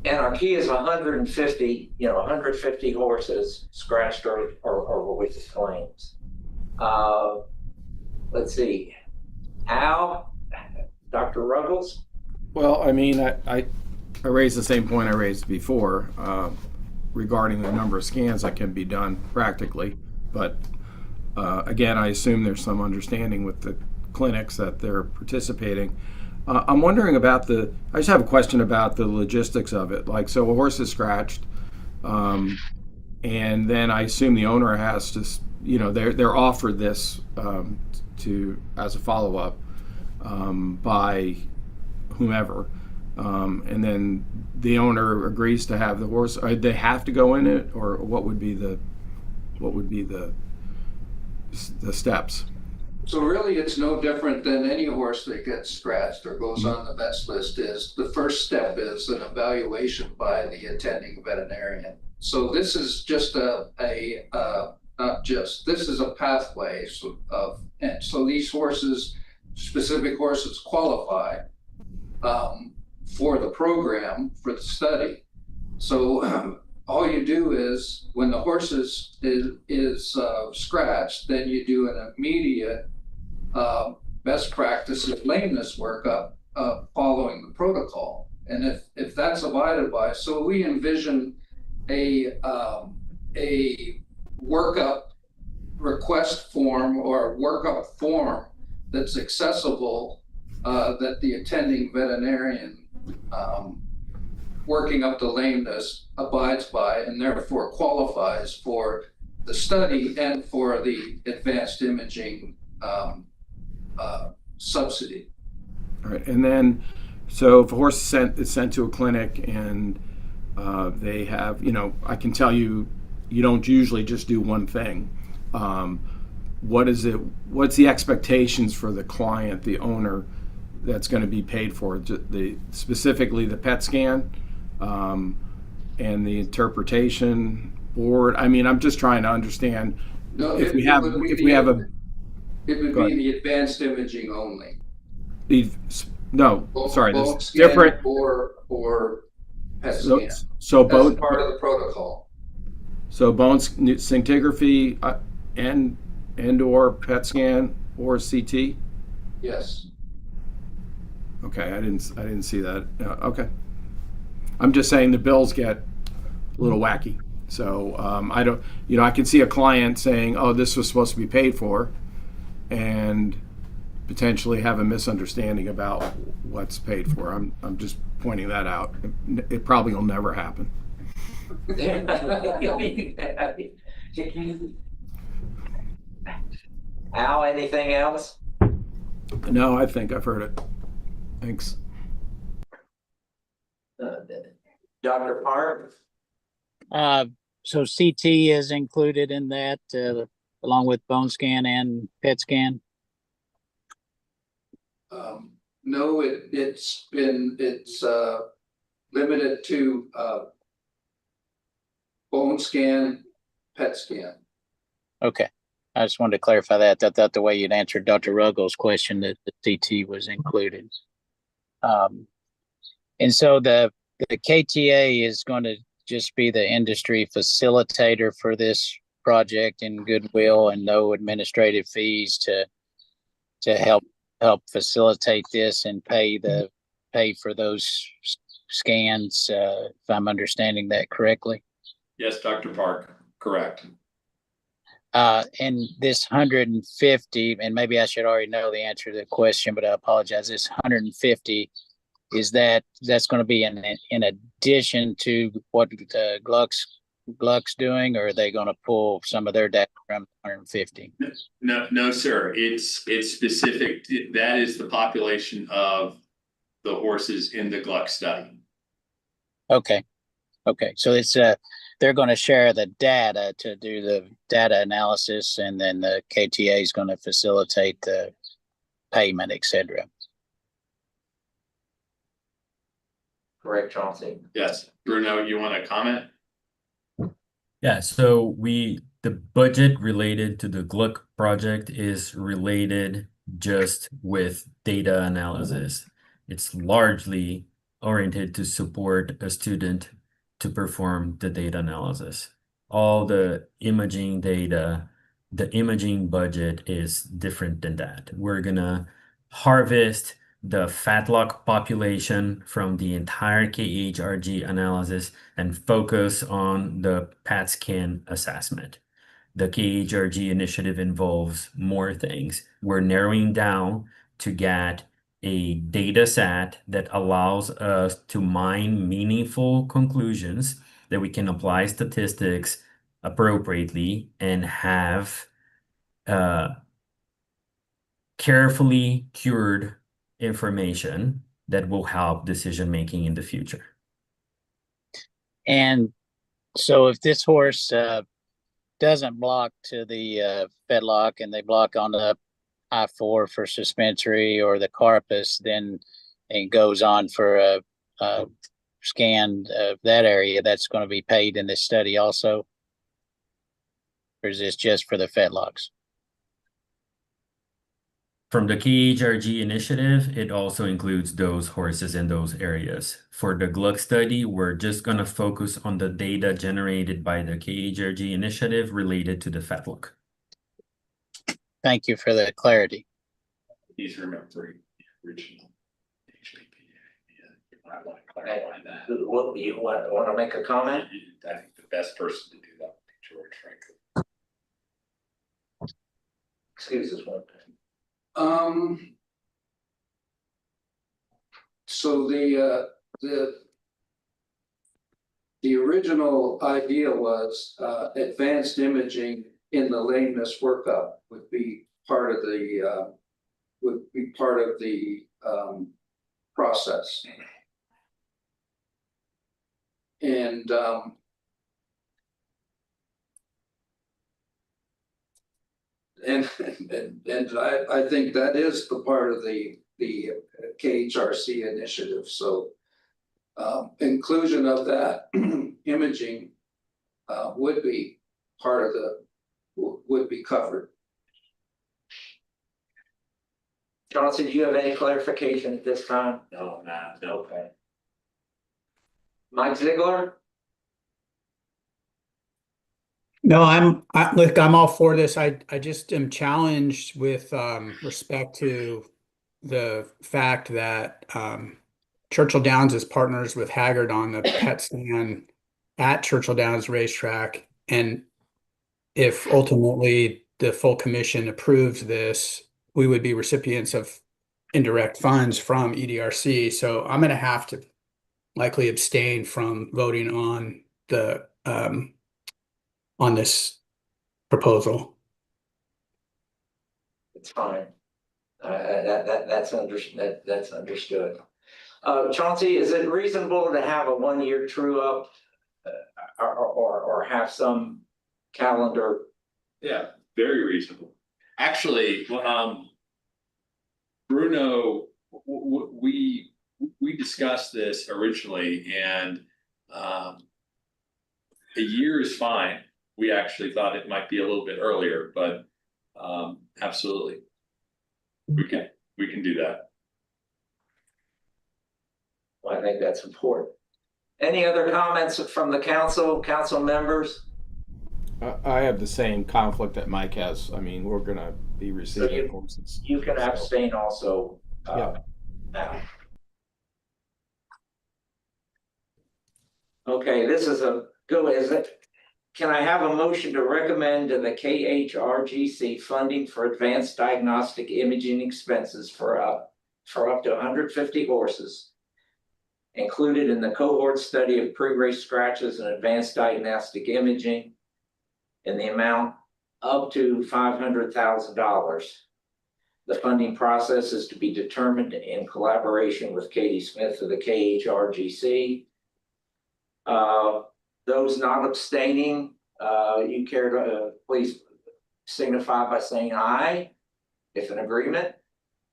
And our key is 150, 150 horses scratched or with claims. Let's see. Al, Dr. Ruggles? Well, I mean, I raised the same point I raised before regarding the number of scans that can be done practically. But again, I assume there's some understanding with the clinics that they're participating. I'm wondering about I just have a question about the logistics of it. Like, so a horse is scratched, and then I assume the owner has to, they're offered this as a follow-up by whomever. And then the owner agrees to have the horse. They have to go in it, or what would be the steps? So really, it's no different than any horse that gets scratched or goes on the vets list. Is the first step is an evaluation by the attending veterinarian. So this is just this is a pathway and so these horses, specific horses, qualify for the program, for the study. So all you do is when the horse is scratched, then you do an immediate best practices lameness workup following the protocol. And if that's abided by, so we envision a workup request form or a workup form that's accessible, that the attending veterinarian working up the lameness abides by, and therefore qualifies for the study and for the advanced imaging subsidy. All right, and then, so if a horse is sent to a clinic and they have, I can tell you, you don't usually just do one thing. What's the expectations for the client, the owner, that's going to be paid for? Specifically the PET scan and the interpretation board. I mean, I'm just trying to understand. No, It would be the advanced imaging only. Sorry, Bone this scan different. or PET So scan. bone That's part of the protocol. So bone scintigraphy and or PET scan or CT. Yes. Okay, I didn't see that. Okay, I'm just saying the bills get a little wacky. So I don't, I can see a client saying, "Oh, this was supposed to be paid for," and potentially have a misunderstanding about what's paid for. I'm just pointing that out. It probably will never happen. Al, anything else? No, I think I've heard it. Thanks. Dr. Park? So CT is included in that, along with bone scan and PET scan? No, it's limited to bone scan, PET scan. Okay. I just wanted to clarify that. That the way you'd answered Dr. Ruggles' question, that the CT was included. And so the KTA is going to just be the industry facilitator for this project in goodwill, and no administrative fees to help facilitate this and pay for those scans, if I'm understanding that correctly. Yes, Dr. Park, correct. And this 150, and maybe I should already know the answer to the question, but I apologize. This 150, that's going to be in addition to what Gluck's doing, or are they going to pull some of their data from 150? No, sir. It's specific. That is the population of the horses in the Gluck study. Okay. So it's they're going to share the data to do the data analysis, and then the KTA is going to facilitate the payment, etc. Correct, Chauncey. Yes. Bruno, you want to comment? Yeah, so the budget related to the Gluck project is related just with data analysis. It's largely oriented to support a student to perform the data analysis. All the imaging data, the imaging budget is different than that. We're gonna harvest the fatlock population from the entire KHRG analysis and focus on the PAT scan assessment. The KHRG initiative involves more things. We're narrowing down to get a data set that allows us to mine meaningful conclusions that we can apply statistics appropriately and have carefully cured information that will help decision making in the future. And so if this horse doesn't block to the fedlock and they block on the I-4 for suspensory or the carpus, then it goes on for a scan of that area, that's going to be paid in this study also? Or is this just for the fedlocks? From the KHRG initiative, it also includes those horses in those areas. For the Gluck study, we're just going to focus on the data generated by the KHRG initiative related to the fetlock. Thank you for the clarity. He's remembering the original HPPA. I want to clarify that. What, you want to make a comment? I think the best person to do that would be George, frankly. Excuse us one minute. So the original idea was advanced imaging in the lameness workup would be part of the process. And I think that is the part of the KHRC initiative. So inclusion of that imaging would be part of would be covered. Johnson, do you have any clarification at this time? No, no. Okay. Mike Ziegler? No, look, I'm all for this. I just am challenged with respect to the fact that Churchill Downs is partners with Haggard on the pet stand at Churchill Downs Racetrack. And if ultimately the full commission approves this, we would be recipients of indirect funds from EDRC. So I'm going to have to likely abstain from voting on the on this proposal. It's fine. That's understood. Chauncey, is it reasonable to have a 1-year true up or have some calendar? Yeah, very reasonable. Actually, Bruno, we discussed this originally, and a year is fine. We actually thought it might be a little bit earlier, but absolutely, we can do that. Well, I think that's important. Any other comments from the council members? I have the same conflict that Mike has. I mean, we're gonna be receiving horses. You can abstain also. Yeah. Now. Okay, this is a go. Is it? Can I have a motion to recommend to the KHRGC funding for advanced diagnostic imaging expenses for up to 150 horses included in the cohort study of pre-race scratches and advanced diagnostic imaging in the amount up to $500,000. The funding process is to be determined in collaboration with Katie Smith of the KHRGC. Those not abstaining, you care to please signify by saying aye, if in agreement.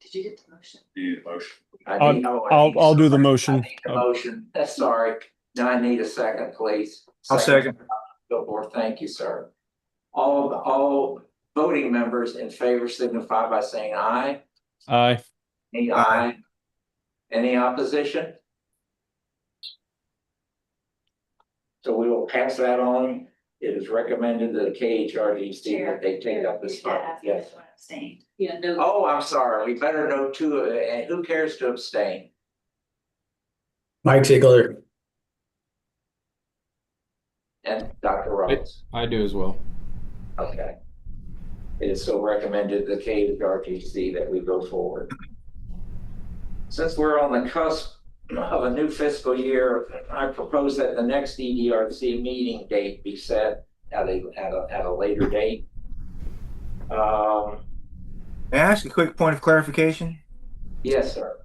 Did you get the motion? You need a motion. I'll do the motion. I need the motion. Sorry. Now I need a second, please. I'll second. Go for it. Thank you, sir. All voting members in favor signify by saying aye. Aye. Any aye? Any opposition? So we will pass that on. It is recommended to the KHRGC that they take up this fund. Yes. Yeah, no. Oh, I'm sorry. We better know too. And who cares to abstain? Mike Ziegler. And Dr. Roberts. I do as well. Okay. It is so recommended to the KHRGC that we go forward. Since we're on the cusp of a new fiscal year, I propose that the next EDRC meeting date be set at a later date. May I ask a quick point of clarification? Yes, sir.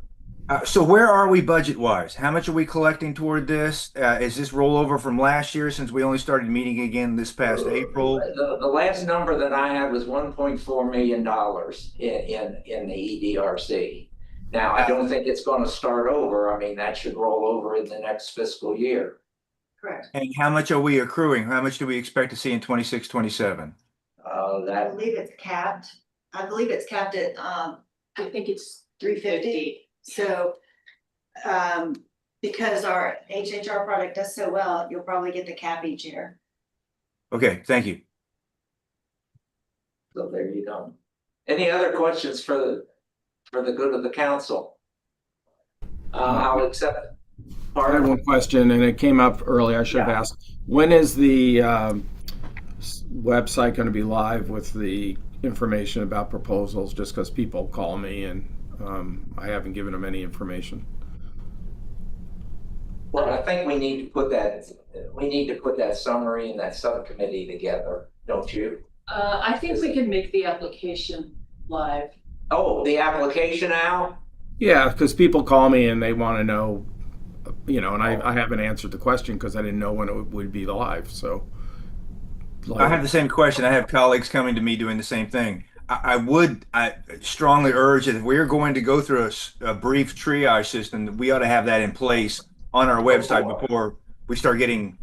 So where are we budget wise? How much are we collecting toward this? Is this rollover from last year since we only started meeting again this past April? The last number that I had was $1.4 million in the EDRC. Now, I don't think it's going to start over. I mean, that should roll over in the next fiscal year. Correct. And how much are we accruing? How much do we expect to see in 26, 27? I That, believe it's capped. I believe it's capped at, I think it's 350. So, because our HHR product does so well, you'll probably get the cap each year. Okay, thank you. so there you go. Any other questions for the good of the council? I'll accept. I had one question, and it came up early. I should have asked. When is the website going to be live with the information about proposals? Just because people call me and I haven't given them any information. Well, I think we need to put that summary and that subcommittee together, don't you? I think we can make the application live. Oh, the application now? Yeah, because people call me and they want to know, you know, and I haven't answered the question because I didn't know when it would be live. So I have the same question. I have colleagues coming to me doing the same thing. I strongly urge that if we're going to go through a brief triage system, that we ought to have that in place on our website before we start getting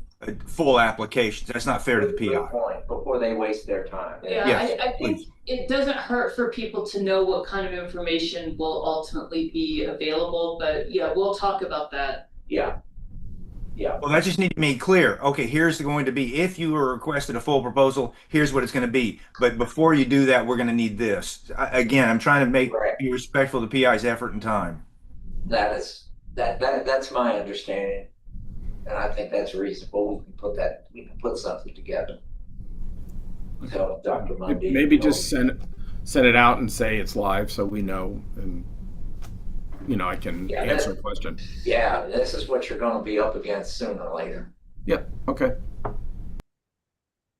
full applications. That's not fair to the Good PI. point, before they waste their time. Yeah, Yes, I think please. it doesn't hurt for people to know what kind of information will ultimately be available, but yeah, we'll talk about that. Yeah. Yeah. Well, that just needs to be clear. Okay, here's going to be, if you were requested a full proposal, here's what it's going to be. But before you do that, we're going to need this. Again, I'm trying to be respectful of the PI's effort and time. That's my understanding. And I think that's reasonable. We can put something together. Tell Dr. Mundy. Maybe just send it out and say it's live so we know, and you know, I can answer a question. Yeah, this is what you're going to be up against sooner or later. Yep. Okay.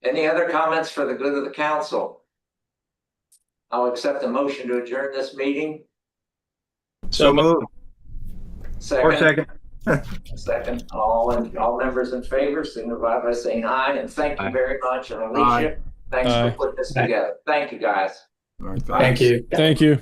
Any other comments for the good of the council? I'll accept the motion to adjourn this meeting. So moved. Second. Second. All members in favor, signify by saying aye, and thank you very much. And Alicia, thanks for putting this together. Thank you, guys. All right, Thank you. Thank you.